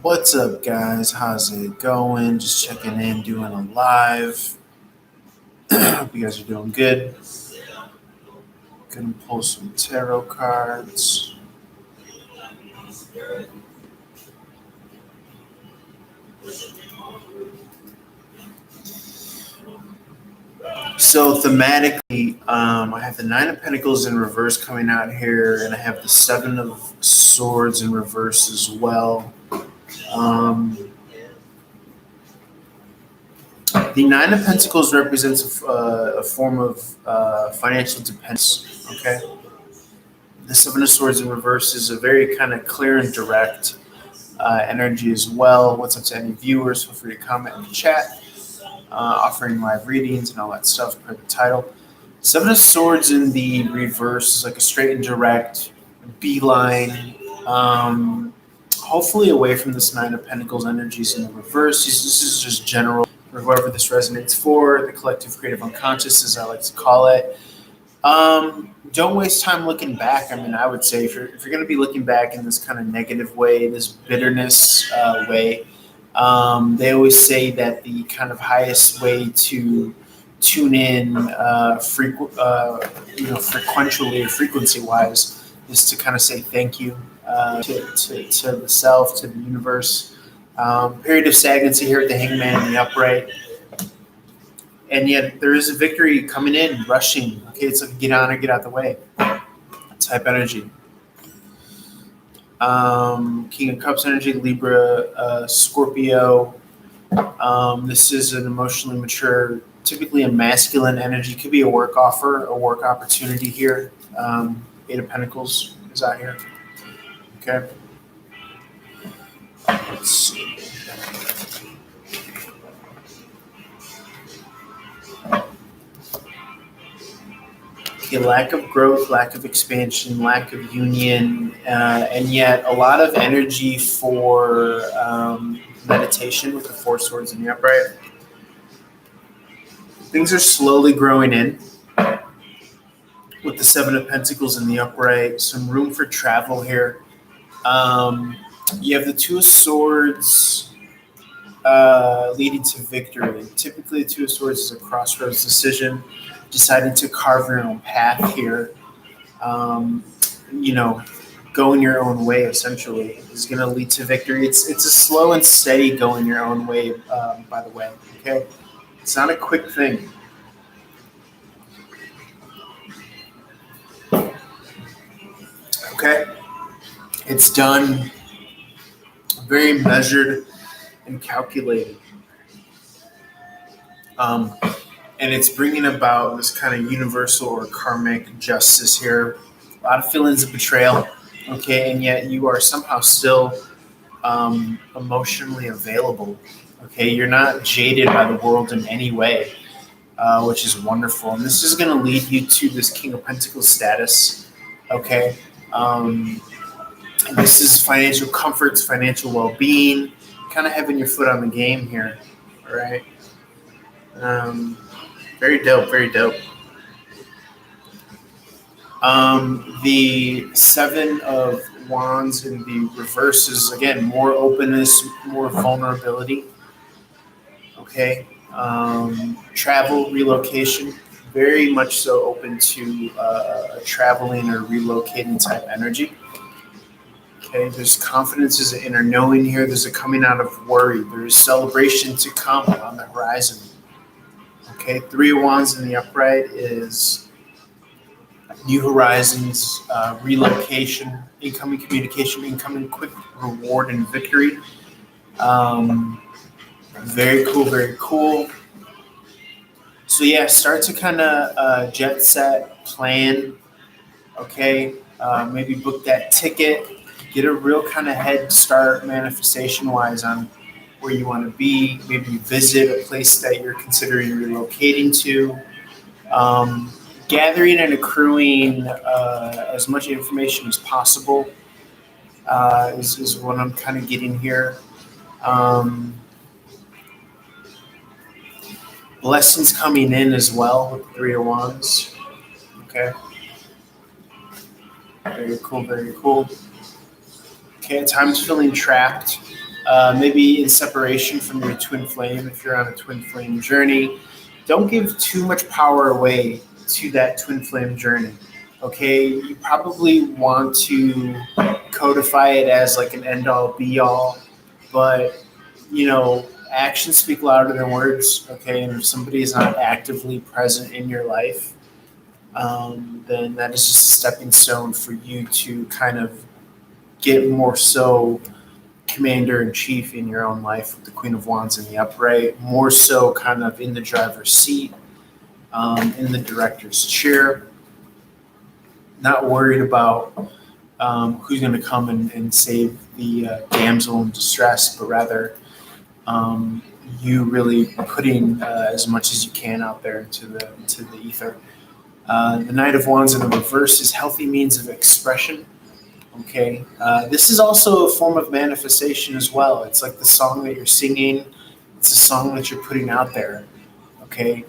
What's up, guys? How's it going? Just checking in, doing a live. Hope you guys are doing good. Gonna pull some tarot cards. So, thematically, I have the Nine of Pentacles in reverse coming out here, and I have the Seven of Swords in reverse as well. Um, the Nine of Pentacles represents a form of financial dependence. Okay. The Seven of Swords in reverse is a very kind of clear and direct energy as well. What's up to any viewers? Feel free to comment in the chat, offering live readings and all that stuff per the title. Seven of Swords in the reverse is like a straight and direct beeline. Hopefully away from this Nine of Pentacles energies in the reverse. This is just general for whoever this resonates for, the collective creative unconscious, as I like to call it. Don't waste time looking back. I mean, I would say if you're going to be looking back in this kind of negative way, this bitterness way, they always say that the kind of highest way to tune in frequentially, frequency-wise, is to kind of say thank you to the self, to the universe. Period of stagnancy here at the Hangman in the upright. And yet there is a victory coming in, rushing. Okay, it's like get on or get out the way type energy. King of Cups energy, Libra, Scorpio. This is an emotionally mature, typically a masculine energy. Could be a work offer, a work opportunity here. Eight of Pentacles is out here. Okay. Let's see. A lack of growth, lack of expansion, lack of union, and yet a lot of energy for meditation with the Four Swords in the upright. Things are slowly growing in with the Seven of Pentacles in the upright. Some room for travel here. You have the Two of Swords leading to victory. Typically, the Two of Swords is a crossroads decision, deciding to carve your own path here. Going your own way essentially is going to lead to victory. It's a slow and steady going your own way, by the way. Okay, it's not a quick thing. Okay, it's done very measured and calculated. And it's bringing about this kind of universal or karmic justice here. A lot of feelings of betrayal, okay, and yet you are somehow still emotionally available. Okay, you're not jaded by the world in any way, which is wonderful. And this is going to lead you to this King of Pentacles status. Okay, this is financial comforts, financial well-being, kind of having your foot on the game here. All right. Very dope, very dope. The Seven of Wands in the reverse is, again, more openness, more vulnerability. Okay. Travel, relocation, very much so open to traveling or relocating type energy. Okay, there's confidence, there's an inner knowing here, there's a coming out of worry, there's celebration to come on the horizon. Okay, Three of Wands in the upright is new horizons, relocation, incoming communication, incoming quick reward and victory. Very cool, very cool. So yeah, start to kind of jet set, plan. Okay, maybe book that ticket, get a real kind of head start manifestation wise on where you want to be. Maybe visit a place that you're considering relocating to. Gathering and accruing as much information as possible is what I'm kind of getting here. Blessings coming in as well with Three of Wands. Okay. Very cool, very cool. Okay, at times feeling trapped. maybe in separation from your twin flame if you're on a twin flame journey. Don't give too much power away to that twin flame journey. Okay, you probably want to codify it as like an end all be all, but actions speak louder than words. Okay, and if somebody is not actively present in your life, then that is just a stepping stone for you to kind of get more so commander in chief in your own life with the Queen of Wands in the upright, more so kind of in the driver's seat, in the director's chair, not worried about who's going to come and save the damsel in distress, but rather you really putting as much as you can out there into the ether. The Knight of Wands in the reverse is healthy means of expression. Okay, this is also a form of manifestation as well. It's like the song that you're singing. It's a song that you're putting out there. Okay,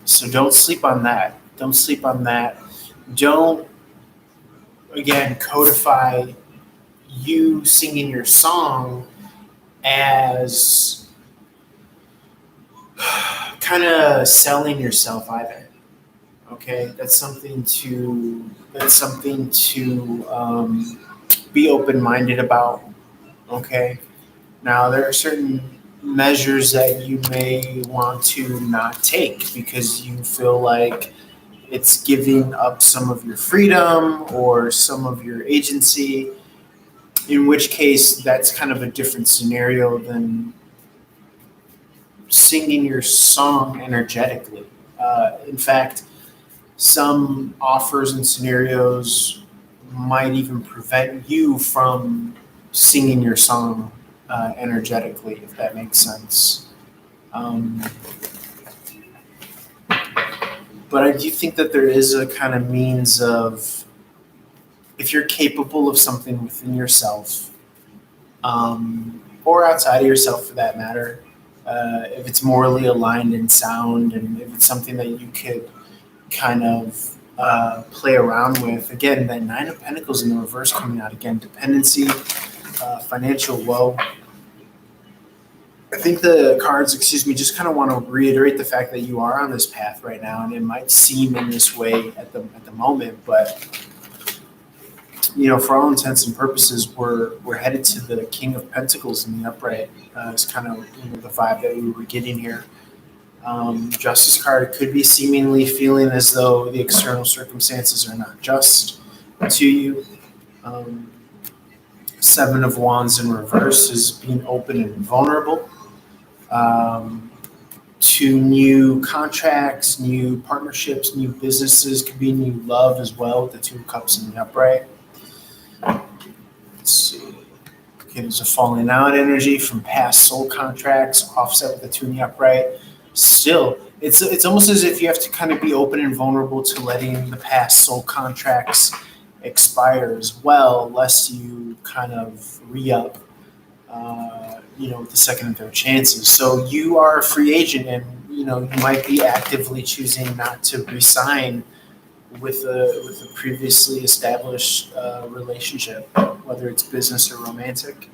so don't sleep on that. Don't sleep on that. Don't, again, codify you singing your song as kind of selling yourself either. Okay, that's something to be open-minded about. Okay, now there are certain measures that you may want to not take because you feel like it's giving up some of your freedom or some of your agency, in which case that's kind of a different scenario than singing your song energetically. In fact, some offers and scenarios might even prevent you from singing your song energetically, if that makes sense. But I do think that there is a kind of means of, if you're capable of something within yourself, or outside of yourself for that matter, if it's morally aligned and sound, and if it's something that you could kind of play around with. Again, that Nine of Pentacles in the reverse coming out again, dependency, financial woe. I think the cards, just kind of want to reiterate the fact that you are on this path right now, and it might seem in this way at the moment, but for all intents and purposes, we're headed to the King of Pentacles in the upright. It's kind of the vibe that we were getting here. Justice card could be seemingly feeling as though the external circumstances are not just to you. Seven of Wands in reverse is being open and vulnerable to new contracts, new partnerships, new businesses. Could be new love as well with the Two of Cups in the upright. Let's see. Okay, there's a falling out energy from past soul contracts, offset with the Two in the upright. Still, it's almost as if you have to kind of be open and vulnerable to letting the past soul contracts expire as well, lest you kind of re-up, with the second and third chances. So you are a free agent, and you might be actively choosing not to re-sign with a previously established relationship, whether it's business or romantic.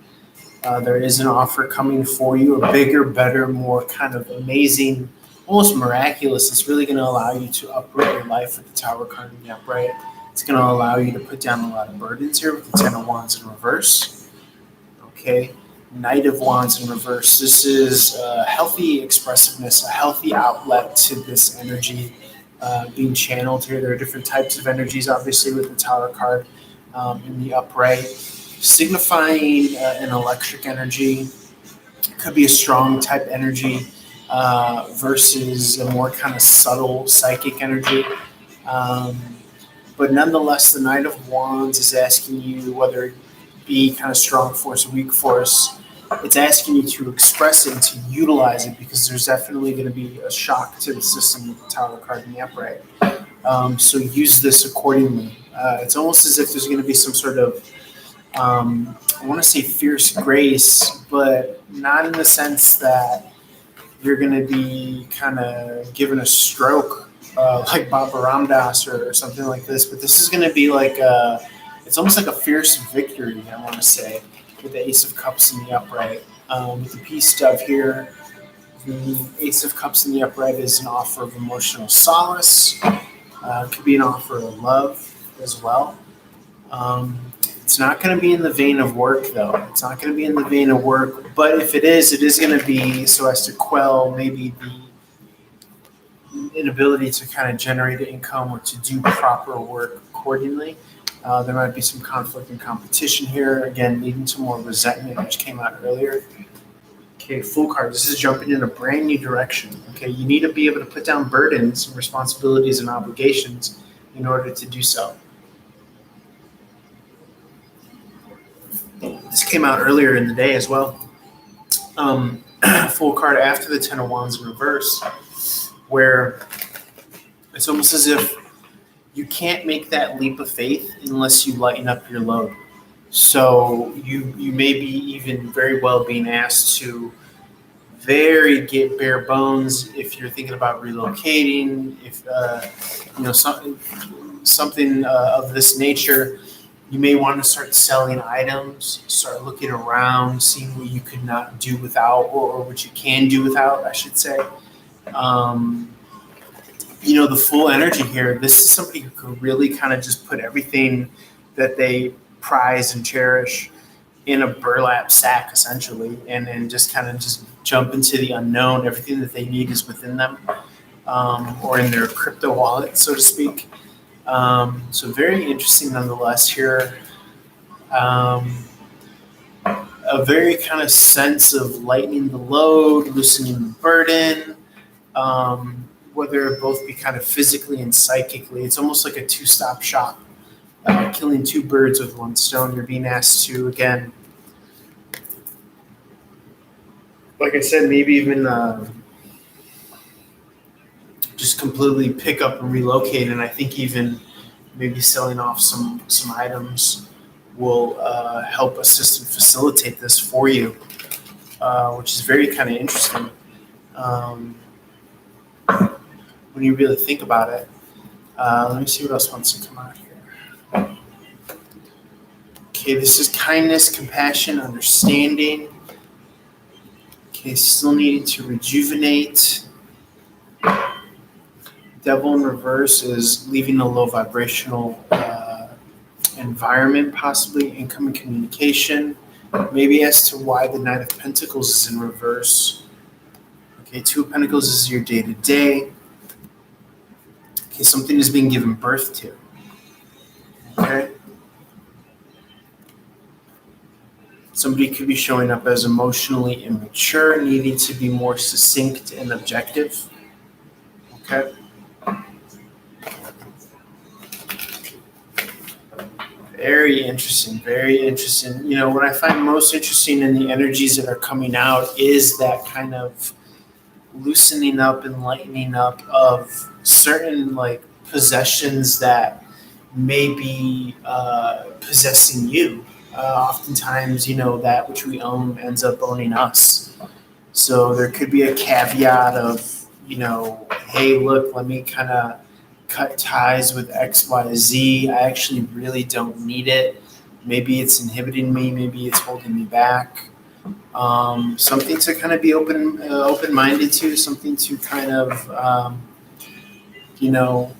There is an offer coming for you, a bigger, better, more kind of amazing, almost miraculous. It's really going to allow you to uproot your life with the Tower card in the upright. It's going to allow you to put down a lot of burdens here with the Ten of Wands in reverse. Okay, Knight of Wands in reverse. This is healthy expressiveness, a healthy outlet to this energy being channeled here. There are different types of energies, obviously, with the Tower card in the upright, signifying an electric energy. It could be a strong type energy versus a more kind of subtle psychic energy. But nonetheless, the Knight of Wands is asking you, whether it be kind of strong force, weak force, it's asking you to express it and to utilize it, because there's definitely going to be a shock to the system with the Tower card in the upright. So use this accordingly. It's almost as if there's going to be some sort of, I want to say fierce grace, but not in the sense that you're going to be kind of given a stroke like Baba Ramdas or something like this. But this is going to be like it's almost like a fierce victory, I want to say. with the Ace of Cups in the upright. With the peace dove here, the Ace of Cups in the upright is an offer of emotional solace. It could be an offer of love as well. It's not going to be in the vein of work, though. It's not going to be in the vein of work. But if it is going to be so as to quell maybe the inability to kind of generate income or to do proper work accordingly. There might be some conflict and competition here, again, leading to more resentment, which came out earlier. Okay, Fool card. This is jumping in a brand new direction. Okay, you need to be able to put down burdens and responsibilities and obligations in order to do so. This came out earlier in the day as well. Fool card after the Ten of Wands in reverse, where it's almost as if you can't make that leap of faith unless you lighten up your load. So you may be even very well being asked to get bare bones if you're thinking about relocating, if something of this nature. You may want to start selling items, start looking around, seeing what you could not do without, or what you can do without, I should say. The full energy here, this is somebody who could really kind of just put everything that they prize and cherish in a burlap sack, essentially, and then just kind of just jump into the unknown. Everything that they need is within them, or in their crypto wallet, so to speak. So very interesting nonetheless here. A very kind of sense of lightening the load, loosening the burden, whether it both be kind of physically and psychically. It's almost like a two-stop shop, killing two birds with one stone. You're being asked to, again, like I said, maybe even just completely pick up and relocate. And I think even maybe selling off some items will help assist and facilitate this for you, which is very kind of interesting when you really think about it. Let me see what else wants to come out here. Okay, this is kindness, compassion, understanding. Okay, still needing to rejuvenate. Devil in reverse is leaving a low vibrational environment, possibly income and communication. Maybe as to why the Knight of Pentacles is in reverse. Okay, Two of Pentacles is your day-to-day. Okay, something is being given birth to. Okay. Somebody could be showing up as emotionally immature, needing to be more succinct and objective. Okay. Very interesting, very interesting. What I find most interesting in the energies that are coming out is that kind of loosening up and lightening up of certain possessions that may be possessing you. Oftentimes, that which we own ends up owning us. So there could be a caveat of, hey, look, let me kind of cut ties with X, Y, Z. I actually really don't need it. Maybe it's inhibiting me. Maybe it's holding me back. Something to kind of be open-minded to. Something to kind of,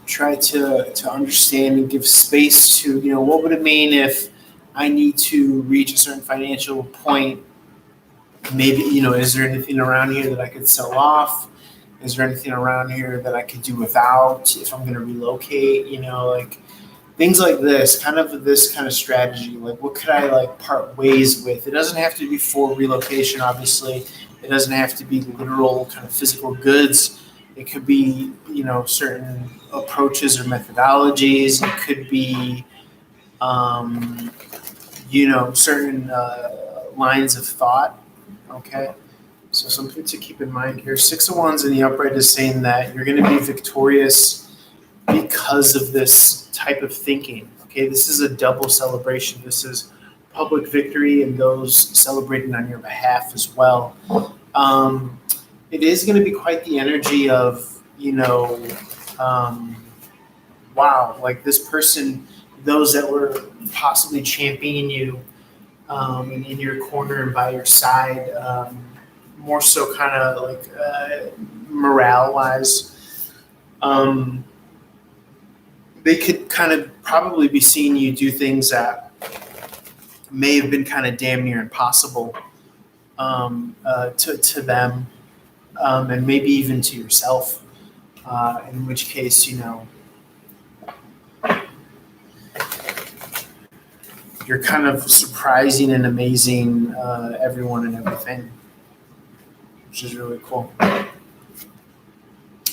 try to understand and give space to. What would it mean if I need to reach a certain financial point? Maybe, is there anything around here that I could sell off? Is there anything around here that I could do without if I'm going to relocate? Things like this kind of strategy. What could I part ways with? It doesn't have to be for relocation, obviously. It doesn't have to be literal kind of physical goods. It could be, certain approaches or methodologies. It could be, certain lines of thought. Okay. So something to keep in mind here. Six of Wands in the upright is saying that you're going to be victorious because of this type of thinking. Okay, this is a double celebration. This is public victory and those celebrating on your behalf as well. It is going to be quite the energy of, wow, this person, those that were possibly championing you, and in your corner and by your side, more so kind of like morale-wise. They could kind of probably be seeing you do things that may have been kind of damn near impossible to them, and maybe even to yourself. In which case, you're kind of surprising and amazing everyone and everything, which is really cool.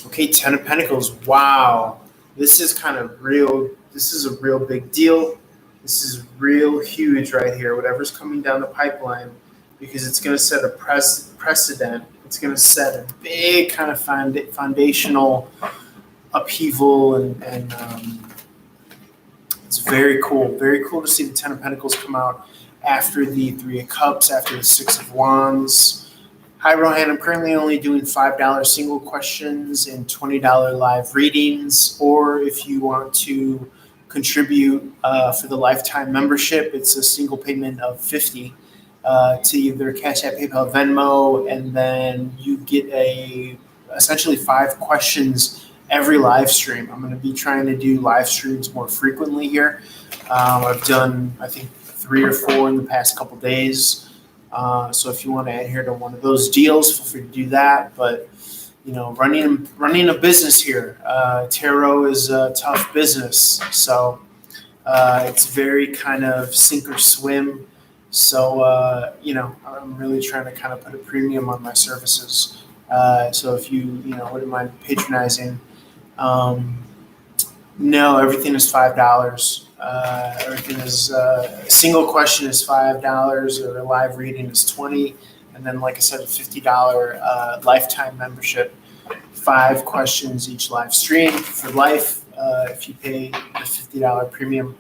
Okay, Ten of Pentacles. Wow, this is kind of real. This is a real big deal. This is real huge right here. Whatever's coming down the pipeline, because it's going to set a precedent. It's going to set a big kind of foundational upheaval, and it's very cool. Very cool to see the Ten of Pentacles come out after the Three of Cups, after the Six of Wands. Hi, Rohan. I'm currently only doing $5 single questions and $20 live readings. Or if you want to contribute for the lifetime membership, it's a single payment of $50 to either Cash App, PayPal, Venmo, and then you get essentially 5 questions every live stream. I'm going to be trying to do live streams more frequently here. I've done, I think, 3 or 4 in the past couple days. So if you want to adhere to one of those deals, feel free to do that. But running a business here, tarot is a tough business. So it's very kind of sink or swim. So I'm really trying to kind of put a premium on my services. So if you wouldn't mind patronizing. No, everything is $5. Everything is a single question is $5, or a live reading is $20, and then, like I said, a $50 lifetime membership. 5 questions each live stream for life if you pay the $50 premium.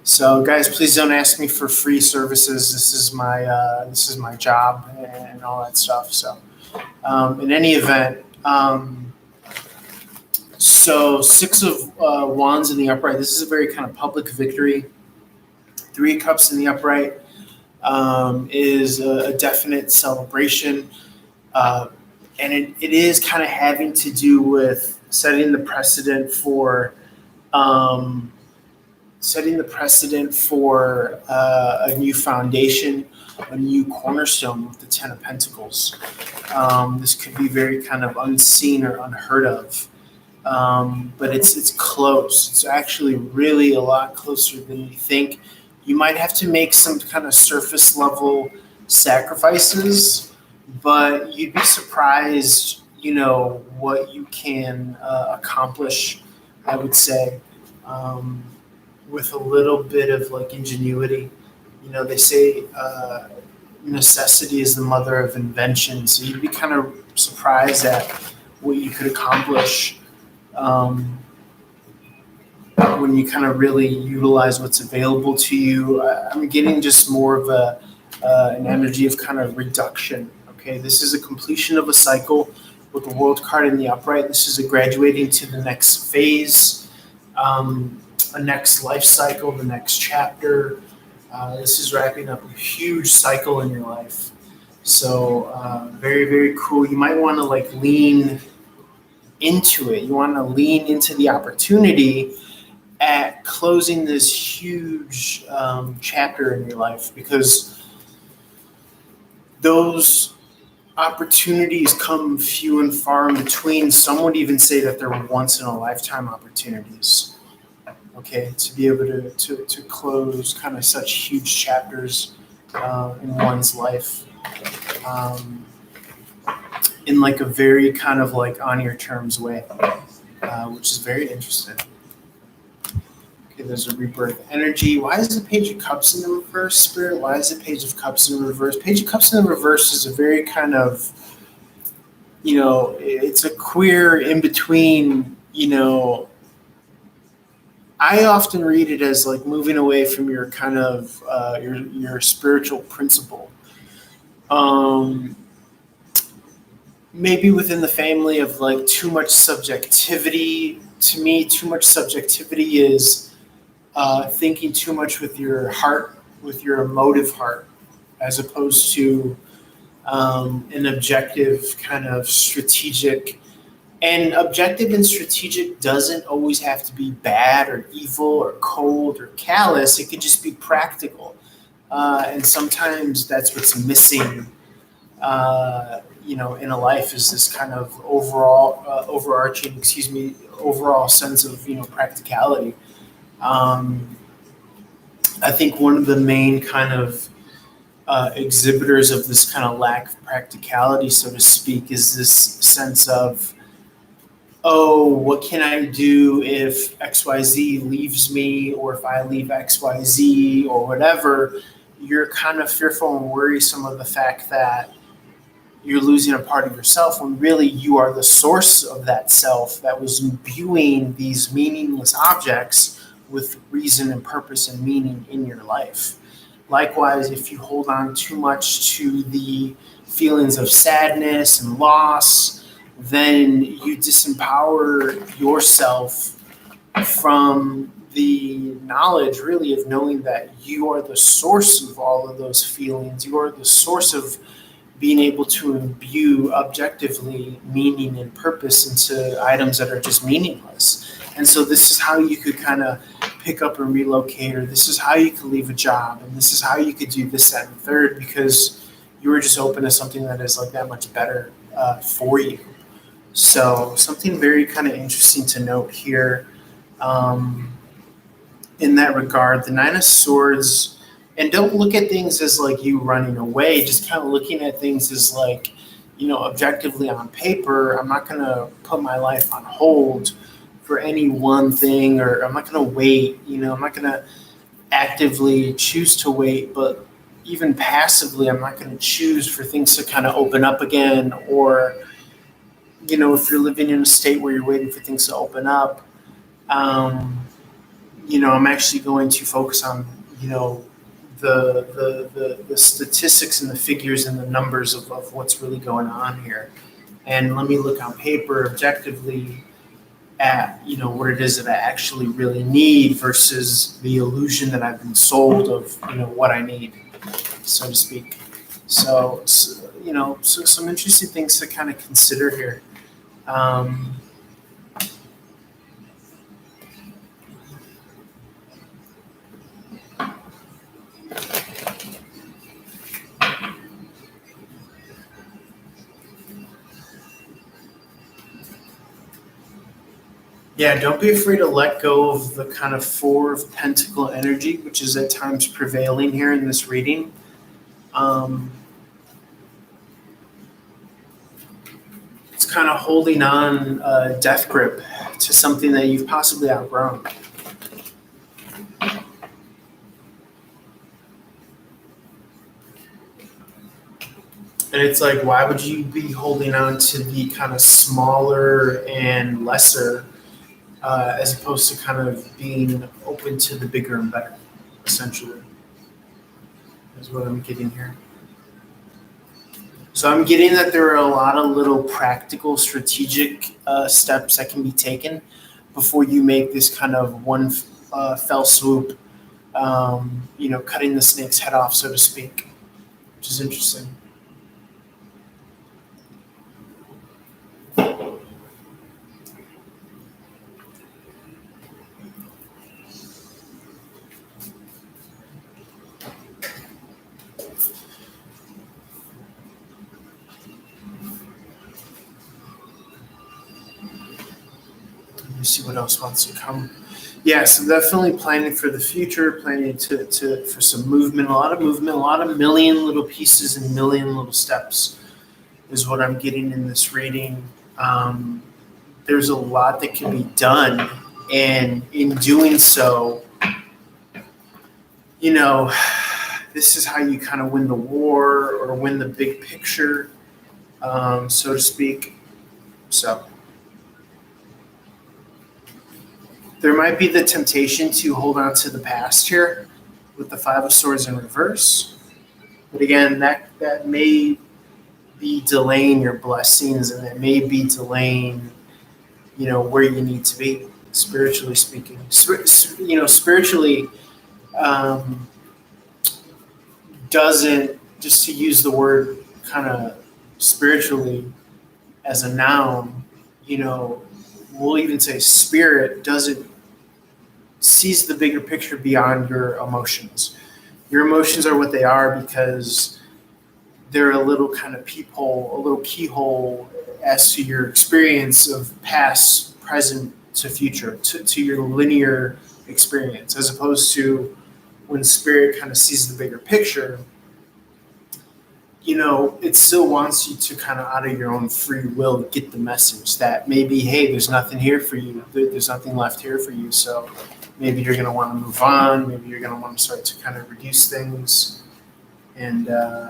So, guys, please don't ask me for free services. This is my job and all that stuff. So, in any event. So 6 of Wands in the upright. This is a very kind of public victory. 3 of Cups in the upright is a definite celebration. And it is kind of having to do with setting the precedent for a new foundation, a new cornerstone with the Ten of Pentacles. This could be very kind of unseen or unheard of. But it's close. It's actually really a lot closer than you think. You might have to make some kind of surface level sacrifices, but you'd be surprised, what you can accomplish, I would say, with a little bit of like ingenuity. They say necessity is the mother of invention. So you'd be kind of surprised at what you could accomplish when you kind of really utilize what's available to you. I'm getting just more of an energy of kind of reduction. Okay, this is a completion of a cycle with the World card in the upright. This is a graduating to the next phase, a next life cycle, the next chapter. This is wrapping up a huge cycle in your life. So very, very cool. You might want to lean into it. You want to lean into the opportunity at closing this huge chapter in your life, because those opportunities come few and far in between. Some would even say that they're once in a lifetime opportunities. Okay, to be able to close kind of such huge chapters in one's life. In a very kind of on your terms way, which is very interesting. Okay, there's a rebirth energy. Why is the Page of Cups in the reverse, Spirit? Why is the Page of Cups in the reverse? Page of Cups in the reverse is a very kind of, it's a queer in between, I often read it as moving away from your kind of your spiritual principle. Maybe within the family of too much subjectivity. To me, too much subjectivity is thinking too much with your heart, with your emotive heart. as opposed to an objective kind of strategic. And objective and strategic doesn't always have to be bad or evil or cold or callous. It could just be practical. And sometimes that's what's missing, in a life is this kind of overall sense of, practicality. Um, I think one of the main kind of exhibitors of this kind of lack of practicality, so to speak, is this sense of, oh, what can I do if XYZ leaves me, or if I leave XYZ, or whatever? You're kind of fearful and worrisome of the fact that you're losing a part of yourself when really you are the source of that self that was imbuing these meaningless objects with reason and purpose and meaning in your life. Likewise, if you hold on too much to the feelings of sadness and loss, then you disempower yourself from the knowledge, really, of knowing that you are the source of all of those feelings. You are the source of being able to imbue objectively meaning and purpose into items that are just meaningless. And so this is how you could kind of pick up and relocate, or this is how you could leave a job, and this is how you could do this, that, and third, because you were just open to something that is like that much better for you. So something very kind of interesting to note here in that regard. The Nine of Swords, and don't look at things as like you running away, just kind of looking at things as like, objectively on paper. I'm not going to put my life on hold for any one thing, or I'm not going to wait, I'm not going to actively choose to wait, but even passively, I'm not going to choose for things to kind of open up again, or, if you're living in a state where you're waiting for things to open up, I'm actually going to focus on, the statistics and the figures and the numbers of what's really going on here. And let me look on paper objectively at, what it is that I actually really need versus the illusion that I've been sold of, what I need, so to speak. So some interesting things to kind of consider here. Yeah, don't be afraid to let go of the kind of Four of Pentacle energy, which is at times prevailing here in this reading. It's kind of holding on death grip to something that you've possibly outgrown. And it's like, why would you be holding on to the kind of smaller and lesser as opposed to kind of being open to the bigger and better, essentially, is what I'm getting here. So I'm getting that there are a lot of little practical, strategic steps that can be taken before you make this kind of one fell swoop, cutting the snake's head off, so to speak, which is interesting. See what else wants to come. Yeah, so definitely planning for the future, planning for some movement, a lot of million little pieces and million little steps is what I'm getting in this reading. There's a lot that can be done, and in doing so, this is how you kind of win the war or win the big picture, so to speak. So there might be the temptation to hold on to the past here with the Five of Swords in reverse. But again, that may be delaying your blessings, and it may be delaying, where you need to be, spiritually speaking. Spiritually doesn't just to use the word kind of spiritually as a noun, we'll even say spirit doesn't sees the bigger picture beyond your emotions. Your emotions are what they are because they're a little kind of peephole, a little keyhole as to your experience of past, present to future, to your linear experience, as opposed to when spirit kind of sees the bigger picture, it still wants you to kind of out of your own free will get the message that maybe, hey, there's nothing here for you. There's nothing left here for you. So maybe you're going to want to move on. Maybe you're going to want to start to kind of reduce things and all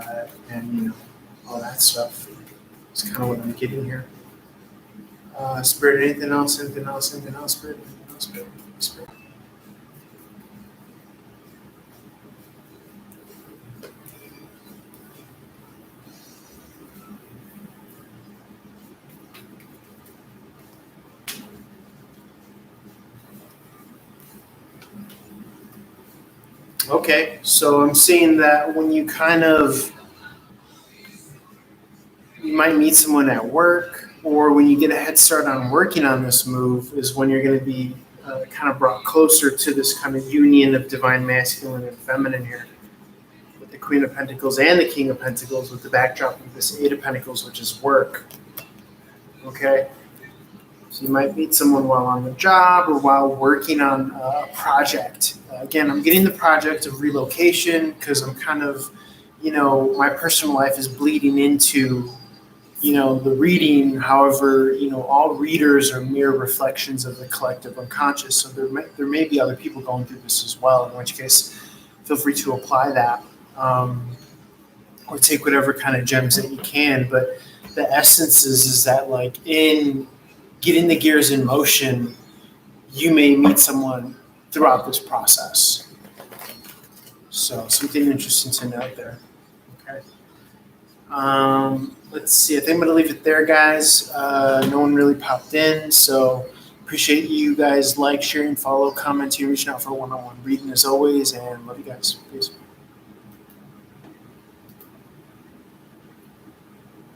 that stuff. It's kind of what I'm getting here. Spirit, anything else, Spirit? Anything else, Spirit? Spirit. Okay, so I'm seeing that when you might meet someone at work, or when you get a head start on working on this move, is when you're going to be kind of brought closer to this kind of union of divine masculine and feminine here, with the Queen of Pentacles and the King of Pentacles, with the backdrop of this Eight of Pentacles, which is work. Okay, so you might meet someone while on the job or while working on a project. Again, I'm getting the project of relocation because I'm kind of, my personal life is bleeding into, the reading. However, all readers are mere reflections of the collective unconscious. So there may be other people going through this as well, in which case feel free to apply that or take whatever kind of gems that you can. But the essence is that, like, in getting the gears in motion, you may meet someone throughout this process. So something interesting to note there. Okay. Let's see. I think I'm going to leave it there, guys. No one really popped in, so appreciate you guys sharing, follow, commenting, reaching out for a one-on-one reading as always, and love you guys. Peace.